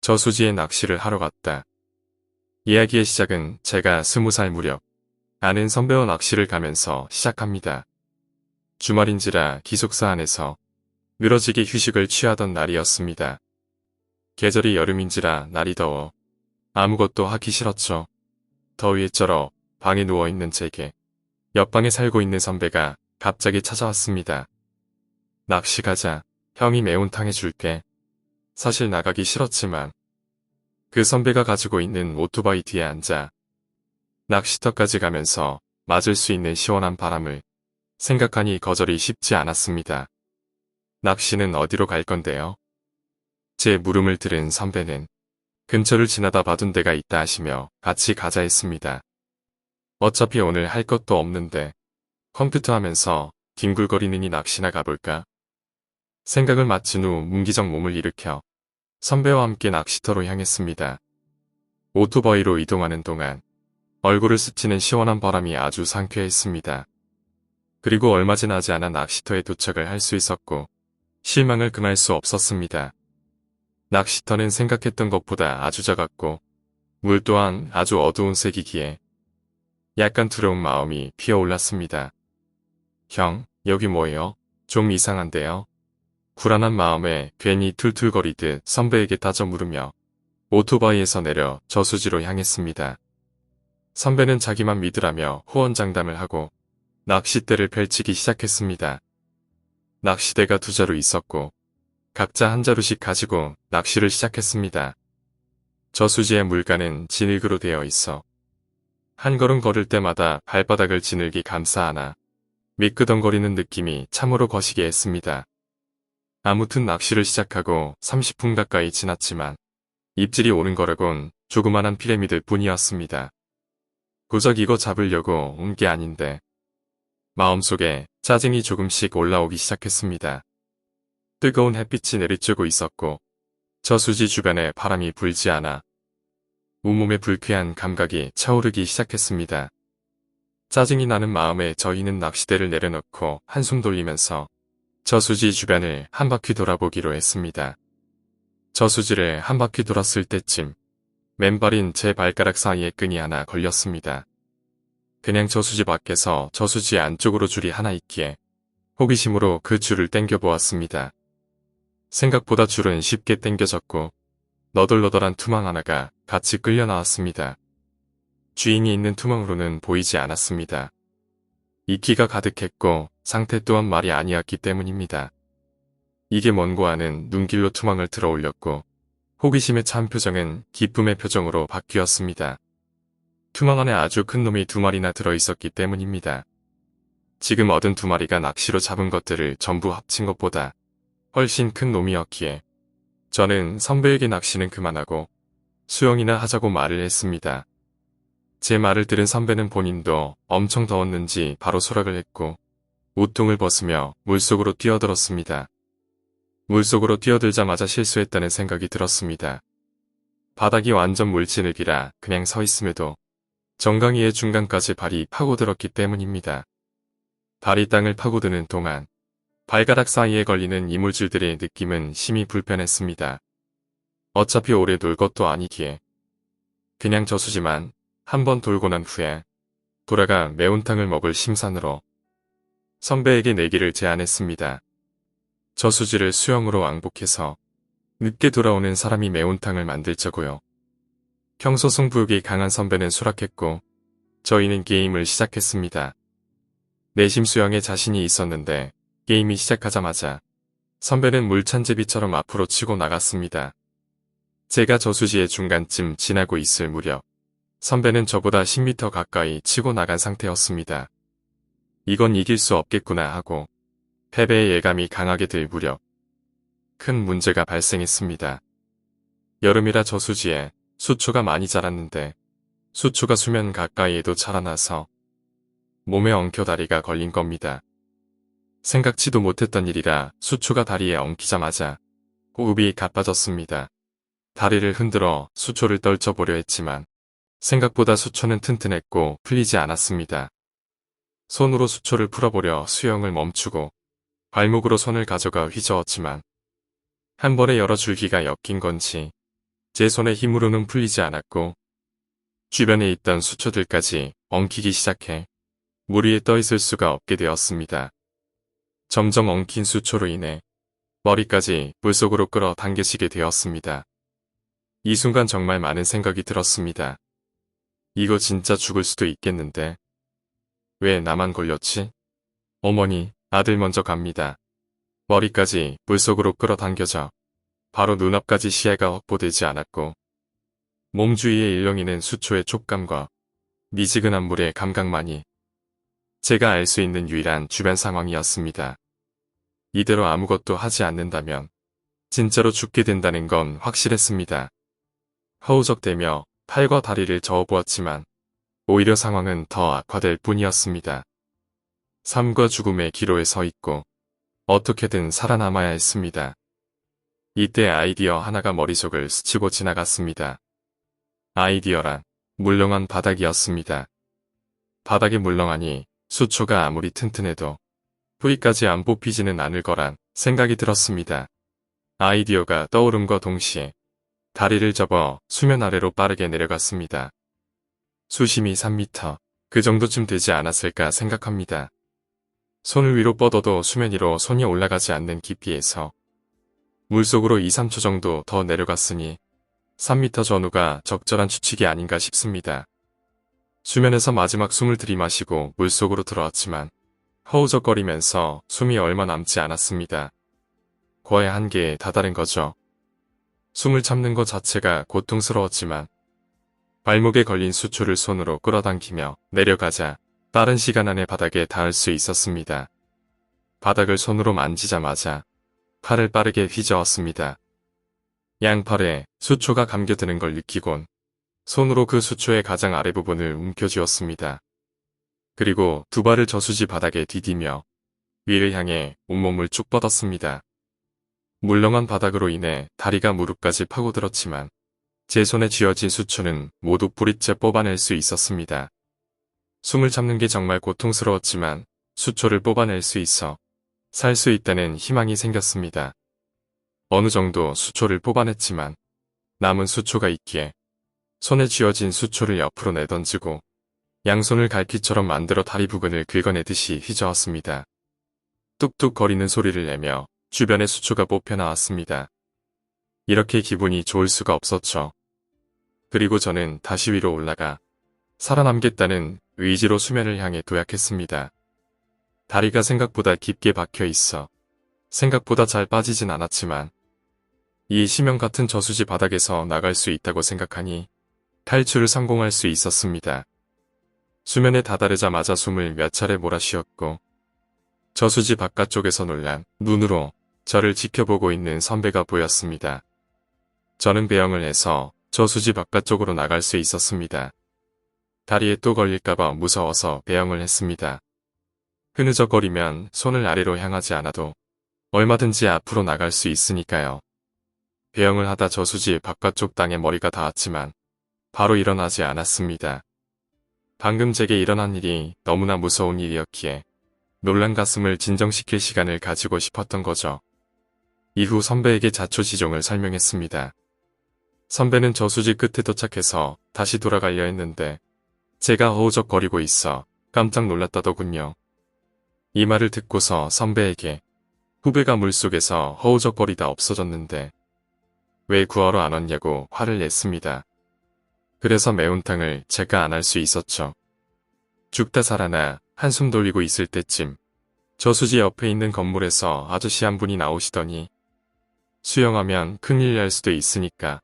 저수지에 낚시를 하러 갔다. 이야기의 시작은 제가 20살 무렵 아는 선배와 낚시를 가면서 시작합니다. 주말인지라 기숙사 안에서 늘어지게 휴식을 취하던 날이었습니다. 계절이 여름인지라 날이 더워 아무것도 하기 싫었죠. 더위에 쩔어 방에 누워있는 제게 옆방에 살고 있는 선배가 갑자기 찾아왔습니다. 낚시 가자. 형이 매운탕 해줄게. 사실 나가기 싫었지만 그 선배가 가지고 있는 오토바이 뒤에 앉아 낚시터까지 가면서 맞을 수 있는 시원한 바람을 생각하니 거절이 쉽지 않았습니다. 낚시는 어디로 갈 건데요? 제 물음을 들은 선배는 근처를 지나다 봐둔 데가 있다 하시며 같이 가자 했습니다. 어차피 오늘 할 것도 없는데 컴퓨터 하면서 뒹굴거리느니 낚시나 가볼까? 생각을 마친 후 문기적 몸을 일으켜 선배와 함께 낚시터로 향했습니다. 오토바이로 이동하는 동안 얼굴을 스치는 시원한 바람이 아주 상쾌했습니다. 그리고 얼마 지나지 않아 낚시터에 도착을 할 수 있었고 실망을 금할 수 없었습니다. 낚시터는 생각했던 것보다 아주 작았고 물 또한 아주 어두운 색이기에 약간 두려운 마음이 피어올랐습니다. 형, 여기 뭐예요? 좀 이상한데요? 불안한 마음에 괜히 툴툴거리듯 선배에게 따져 물으며 오토바이에서 내려 저수지로 향했습니다. 선배는 자기만 믿으라며 호언장담을 하고 낚싯대를 펼치기 시작했습니다. 낚시대가 두 자루 있었고 각자 한 자루씩 가지고 낚시를 시작했습니다. 저수지의 물가는 진흙으로 되어 있어 한 걸음 걸을 때마다 발바닥을 진흙이 감싸 안아 미끄덩거리는 느낌이 참으로 거시게 했습니다. 아무튼 낚시를 시작하고 30분 가까이 지났지만 입질이 오는 거라곤 조그만한 피라미드 뿐이었습니다. 고작 이거 잡으려고 온 게 아닌데 마음속에 짜증이 조금씩 올라오기 시작했습니다. 뜨거운 햇빛이 내리쬐고 있었고 저수지 주변에 바람이 불지 않아 온몸에 불쾌한 감각이 차오르기 시작했습니다. 짜증이 나는 마음에 저희는 낚시대를 내려놓고 한숨 돌리면서 저수지 주변을 한 바퀴 돌아보기로 했습니다. 저수지를 한 바퀴 돌았을 때쯤 맨발인 제 발가락 사이에 끈이 하나 걸렸습니다. 그냥 저수지 밖에서 저수지 안쪽으로 줄이 하나 있기에 호기심으로 그 줄을 당겨보았습니다. 생각보다 줄은 쉽게 당겨졌고 너덜너덜한 투망 하나가 같이 끌려 나왔습니다. 주인이 있는 투망으로는 보이지 않았습니다. 이끼가 가득했고 상태 또한 말이 아니었기 때문입니다. 이게 뭔고 하는 눈길로 투망을 들어 올렸고 호기심에 찬 표정은 기쁨의 표정으로 바뀌었습니다. 투망 안에 아주 큰 놈이 두 마리나 들어있었기 때문입니다. 지금 얻은 두 마리가 낚시로 잡은 것들을 전부 합친 것보다 훨씬 큰 놈이었기에 저는 선배에게 낚시는 그만하고 수영이나 하자고 말을 했습니다. 제 말을 들은 선배는 본인도 엄청 더웠는지 바로 소락을 했고 우통을 벗으며 물속으로 뛰어들었습니다. 물속으로 뛰어들자마자 실수했다는 생각이 들었습니다. 바닥이 완전 물진흙이라 그냥 서 있음에도 정강이의 중간까지 발이 파고들었기 때문입니다. 발이 땅을 파고드는 동안 발가락 사이에 걸리는 이물질들의 느낌은 심히 불편했습니다. 어차피 오래 놀 것도 아니기에 그냥 저수지만 한번 돌고 난 후에 돌아가 매운탕을 먹을 심산으로 선배에게 내기를 제안했습니다. 저수지를 수영으로 왕복해서 늦게 돌아오는 사람이 매운탕을 만들자고요. 평소 승부욕이 강한 선배는 수락했고 저희는 게임을 시작했습니다. 내심 수영에 자신이 있었는데 게임이 시작하자마자 선배는 물찬제비처럼 앞으로 치고 나갔습니다. 제가 저수지의 중간쯤 지나고 있을 무렵 선배는 저보다 10m 가까이 치고 나간 상태였습니다. 이건 이길 수 없겠구나 하고 패배의 예감이 강하게 들 무렵 큰 문제가 발생했습니다. 여름이라 저수지에 수초가 많이 자랐는데 수초가 수면 가까이에도 자라나서 몸에 엉켜 다리가 걸린 겁니다. 생각지도 못했던 일이라 수초가 다리에 엉키자마자 호흡이 가빠졌습니다. 다리를 흔들어 수초를 떨쳐보려 했지만 생각보다 수초는 튼튼했고 풀리지 않았습니다. 손으로 수초를 풀어보려 수영을 멈추고 발목으로 손을 가져가 휘저었지만 한 번에 여러 줄기가 엮인 건지 제 손의 힘으로는 풀리지 않았고 주변에 있던 수초들까지 엉키기 시작해 물 위에 떠 있을 수가 없게 되었습니다. 점점 엉킨 수초로 인해 머리까지 물속으로 끌어당겨지게 되었습니다. 이 순간 정말 많은 생각이 들었습니다. 이거 진짜 죽을 수도 있겠는데 왜 나만 걸렸지? 어머니, 아들 먼저 갑니다. 머리까지 물속으로 끌어당겨져 바로 눈앞까지 시야가 확보되지 않았고 몸 주위에 일렁이는 수초의 촉감과 미지근한 물의 감각만이 제가 알 수 있는 유일한 주변 상황이었습니다. 이대로 아무것도 하지 않는다면 진짜로 죽게 된다는 건 확실했습니다. 허우적대며 팔과 다리를 저어보았지만 오히려 상황은 더 악화될 뿐이었습니다. 삶과 죽음의 기로에 서 있고 어떻게든 살아남아야 했습니다. 이때 아이디어 하나가 머릿속을 스치고 지나갔습니다. 아이디어란 물렁한 바닥이었습니다. 바닥이 물렁하니 수초가 아무리 튼튼해도 뿌리까지 안 뽑히지는 않을 거란 생각이 들었습니다. 아이디어가 떠오름과 동시에 다리를 접어 수면 아래로 빠르게 내려갔습니다. 수심이 3m, 그 정도쯤 되지 않았을까 생각합니다. 손을 위로 뻗어도 수면 위로 손이 올라가지 않는 깊이에서 물속으로 2, 3초 정도 더 내려갔으니 3m 전후가 적절한 추측이 아닌가 싶습니다. 수면에서 마지막 숨을 들이마시고 물속으로 들어왔지만 허우적거리면서 숨이 얼마 남지 않았습니다. 거의 한계에 다다른 거죠. 숨을 참는 것 자체가 고통스러웠지만 발목에 걸린 수초를 손으로 끌어당기며 내려가자 빠른 시간 안에 바닥에 닿을 수 있었습니다. 바닥을 손으로 만지자마자 팔을 빠르게 휘저었습니다. 양팔에 수초가 감겨드는 걸 느끼곤 손으로 그 수초의 가장 아래 부분을 움켜쥐었습니다. 그리고 두 발을 저수지 바닥에 디디며 위를 향해 온몸을 쭉 뻗었습니다. 물렁한 바닥으로 인해 다리가 무릎까지 파고들었지만 제 손에 쥐어진 수초는 모두 뿌리째 뽑아낼 수 있었습니다. 숨을 참는 게 정말 고통스러웠지만 수초를 뽑아낼 수 있어 살 수 있다는 희망이 생겼습니다. 어느 정도 수초를 뽑아냈지만 남은 수초가 있기에 손에 쥐어진 수초를 옆으로 내던지고 양손을 갈퀴처럼 만들어 다리 부근을 긁어내듯이 휘저었습니다. 뚝뚝 거리는 소리를 내며 주변의 수초가 뽑혀 나왔습니다. 이렇게 기분이 좋을 수가 없었죠. 그리고 저는 다시 위로 올라가 살아남겠다는 의지로 수면을 향해 도약했습니다. 다리가 생각보다 깊게 박혀 있어 생각보다 잘 빠지진 않았지만 이 심형 같은 저수지 바닥에서 나갈 수 있다고 생각하니 탈출을 성공할 수 있었습니다. 수면에 다다르자마자 숨을 몇 차례 몰아쉬었고 저수지 바깥쪽에서 놀란 눈으로 저를 지켜보고 있는 선배가 보였습니다. 저는 배영을 해서 저수지 바깥쪽으로 나갈 수 있었습니다. 다리에 또 걸릴까봐 무서워서 배영을 했습니다. 흐느적거리면 손을 아래로 향하지 않아도 얼마든지 앞으로 나갈 수 있으니까요. 배영을 하다 저수지 바깥쪽 땅에 머리가 닿았지만 바로 일어나지 않았습니다. 방금 제게 일어난 일이 너무나 무서운 일이었기에 놀란 가슴을 진정시킬 시간을 가지고 싶었던 거죠. 이후 선배에게 자초지종을 설명했습니다. 선배는 저수지 끝에 도착해서 다시 돌아가려 했는데 제가 허우적거리고 있어 깜짝 놀랐다더군요. 이 말을 듣고서 선배에게 후배가 물속에서 허우적거리다 없어졌는데 왜 구하러 안 왔냐고 화를 냈습니다. 그래서 매운탕을 제가 안 할 수 있었죠. 죽다 살아나 한숨 돌리고 있을 때쯤 저수지 옆에 있는 건물에서 아저씨 한 분이 나오시더니 수영하면 큰일 날 수도 있으니까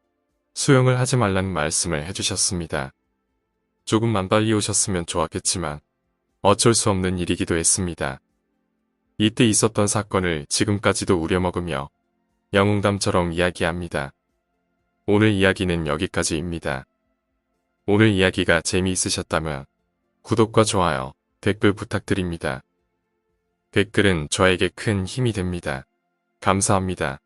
수영을 하지 말라는 말씀을 해주셨습니다. 조금만 빨리 오셨으면 좋았겠지만 어쩔 수 없는 일이기도 했습니다. 이때 있었던 사건을 지금까지도 우려먹으며 영웅담처럼 이야기합니다. 오늘 이야기는 여기까지입니다. 오늘 이야기가 재미있으셨다면 구독과 좋아요, 댓글 부탁드립니다. 댓글은 저에게 큰 힘이 됩니다. 감사합니다.